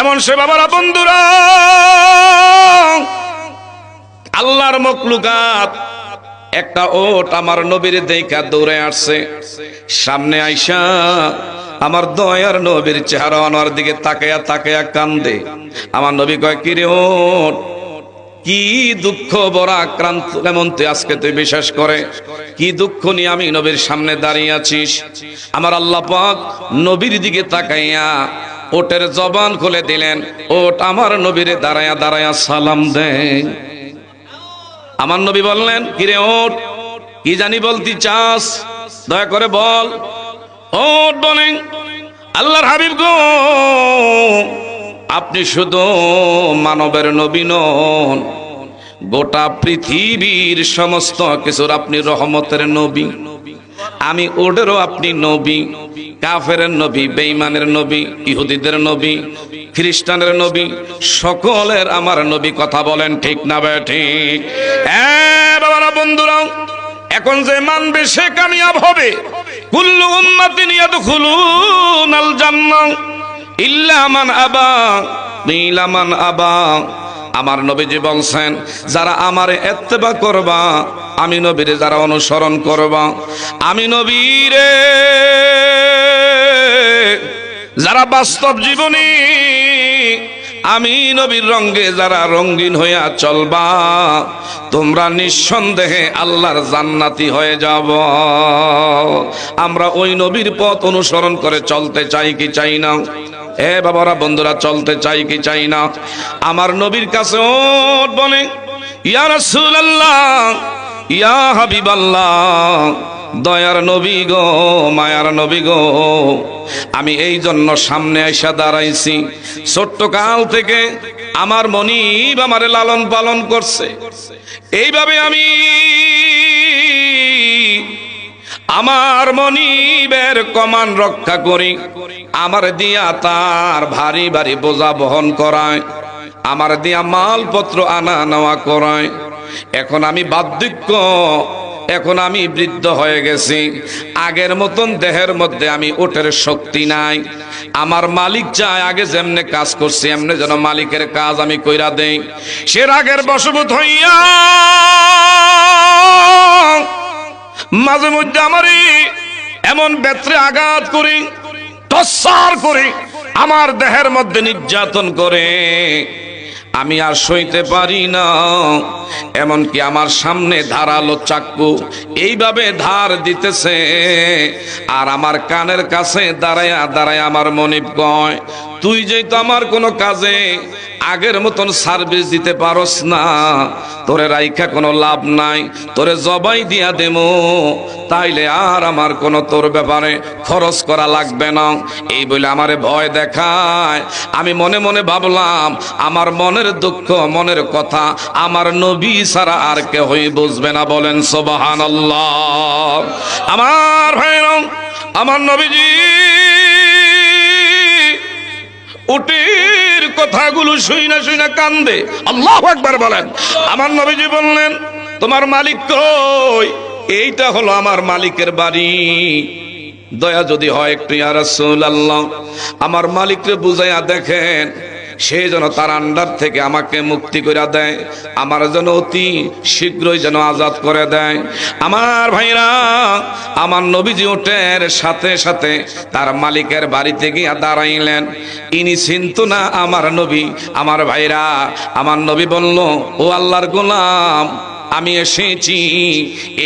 এমন সে বাবারা বন্ধুরা, আল্লাহর মখলুকাত একটা ওট আমার নবীর দেখা দৌড়ে আসছে। সামনে আইসা আমার দয়ার নবীর চেহারা আনোয়ার দিকে তাকায়া তাকায়া কান্দে। আমার নবী কয়, কি রে ওট, কি দুঃখ বড় আক্রান্ত, কেমন তুই আজকে তুই বিশ্বাস করে কি দুঃখ নিয়ে আমি নবীর সামনে দাঁড়িয়ে আছিস? আমার আল্লাহ পাক নবীর দিকে তাকাইয়া ওটের জবান খুলে দিলেন। ওট আমার নবীরে দাঁড়ায়া দাঁড়ায়া সালাম দেয়। আমার নবী বললেন, কিরে ওট, কি জানি বলতি চাস, দয়া করে বল। ওট বলেন, আল্লাহর হাবিব গো, আপনি শুধু মানবের নবী নন, গোটা পৃথিবীর সমস্ত কিছুর আপনি রহমতের নবী। আমি ওদেরও আপনি নবী, কাফেরের নবী, বেঈমানের নবী, ইহুদিদের নবী, খ্রিস্টানের নবী, সকলের আমার নবী। কথা বলেন ঠিক না বে ঠিক? বাবারা বন্ধুরা, এখন যে মানবে সে কামিয়াব হবে। কুল্লু উম্মাতিন ইয়াদখুলুনাল জান্নাহ ইল্লা মান আবা, ইল্লা মান আবা। আমার নবীজি বলছেন, যারা আমারে ইত্তেবা করবা, আমি নবীরে যারা অনুসরণ করবা, আমি নবীরে যারা বাস্তব জীবনী আমি নবীর রঙে যারা রঙিন হইয়া চলবা, তোমরা নিঃসন্দেহে আল্লাহর জান্নাতি হয়ে যাব। আমরা ওই নবীর পথ অনুসরণ করে চলতে চাই কি চাই না? বাবারা বন্ধুরা, চলতে চাই কি চাই না? আমার নবীর কাছে ওট বলে, ইয়া রাসূলুল্লাহ, ইয়া হাবিবাল্লাহ, দয়ার নবী গো, মায়ার নবী গো, আমি এই জন্য সামনে এসে দাঁড়াইছি। ছোট্ট কাল থেকে আমার মনিব আমারে লালন পালন করছে, এইভাবে আমি আমার মনিবের কমান রক্ষা করি। আমার দিয়া তার ভারী ভারী বোঝা বহন করায়, আমার দিয়া মালপত্র আনা নেওয়া করায়। এখন আমি বার্ধক্য, এখন আমি বৃদ্ধ হয়ে গেছি, আগের মতন দেহের মধ্যে আমি ওঠের শক্তি নাই। আমার মালিক চায় আগে যেমনে কাজ করছি এমনি যেন মালিকের কাজ আমি কইরা দেই। সে রাগের বশবর্তী হইয়া মাঝে মধ্যে আমারই এমন বেত্রে আঘাত করি, টর্চার করি, আমার দেহের মধ্যে নির্যাতন করে, আমি আর সইতে পারি না। এমনকি আমার সামনে ধারালো চাকু এইভাবে ধার দিতেছে, আর আমার কানের কাছে দাঁড়ায়া দাঁড়ায় আমার মনিব কয়, তুই যেহেতু আমার কোনো কাজে আগের মতন সার্ভিস দিতে পারস না, তোরে রাইখা কোনো লাভ নাই, তোরে জবাই দিয়া দেমো, তাইলে আর আমার কোনো তোর ব্যাপারে খরচ করা লাগবে না। এই বলে আমারে ভয় দেখায়। আমি মনে মনে ভাবলাম, আমার মনের দুঃখ, মনের কথা আমার নবী ছাড়া আর কেউই বুঝবে না। বলেন সুবহানাল্লাহ। আমার ভাইরা, আমার নবীজি উটের কথাগুলো শুইনা শুইনা কান্দে। আল্লাহু আকবার বলেন। আমার নবীজি বললেন, তোমার মালিক কই? এইটা হলো আমার মালিকের বাড়ি, দয়া যদি হয় একটু ইয়া রাসূলুল্লাহ আমার মালিককে বুঝাইয়া দেখেন, সে যেন তার আন্ডার থেকে আমাকে মুক্তি করে দেয়, আমার যেন অতি শীঘ্রই যেন আজাদ করে দেয়। আমার ভাইরা, আমার নবীজি ওটের সাথে সাথে তার মালিকের বাড়িতে গিয়া দাঁড়াইলেন। ইনি চিনতো না আমার নবী। আমার ভাইরা, আমার নবী বলল, ও আল্লাহর গোলাম, আমি এসেছি,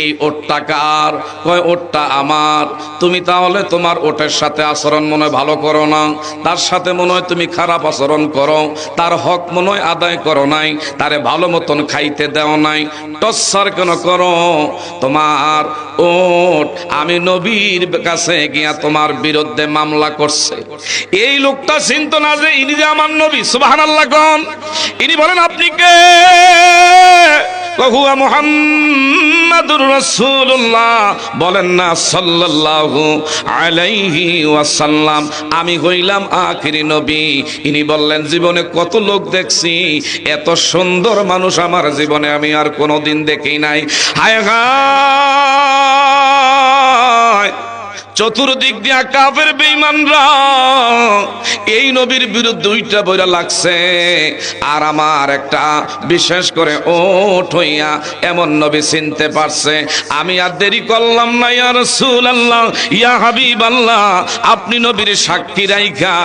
এই ওটটা কার? কয়, ওটটা আমার। তুমি তাহলে তোমার ওটের সাথে আচরণ মনে হয় ভালো করো না, তার সাথে মনে হয় তুমি খারাপ আচরণ করো, তার হক মনে হয় আদায় করো নাই, তারে ভালো মতন খাইতে দেও নাই, টর্চার কেন করো? তোমার ওট আমি নবীর কাছে গিয়া তোমার বিরুদ্ধে মামলা করছে। এই লোকটা চিন্তা না যে ইনি যে আমার নবী। সুবহানাল্লাহ কোন? ইনি বলেন, আপনি কে? হুয়া মুহাম্মাদুর রাসূলুল্লাহ। বলেন না সাল্লাল্লাহু আলাইহি ওয়াসাল্লাম, আমি হইলাম আখিরি নবী। ইনি বললেন, জীবনে কত লোক দেখছি, এত সুন্দর মানুষ আমার জীবনে আমি আর কোনোদিন দেখি নাই। হায় হায়, চতুর্দিক দিয়া কাফের বেঈমানরা এই নবীর বিরুদ্ধে দুইটা বইরা লাগছে, আর আমার একটা বিশেষ করে ওঠ হইয়া এমন নবী চিনতে পারছে। আমি আর দেরি করলাম না, ইয়া রাসূলুল্লাহ, ইয়া হাবিবাল্লাহ, আপনি নবীর সাক্ষী রাইখা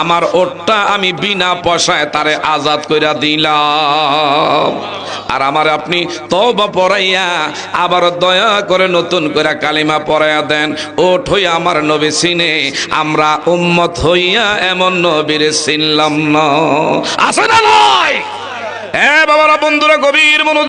আমার ওঠটা আমি বিনা পয়সায় তারে আজাদ কইরা দিলাম, আর আমার আপনি তওবা পড়াইয়া আবার দয়া করে নতুন করে কালিমা পড়াইয়া দেন। ওঠ হইয়া আমার নবী চিনে, আমরা উম্মত হইয়া এমন নবীর চিনলাম না। আছে না নয়? হ্যাঁ বাবারা, বন্ধুরা, গভীর মনোযোগ।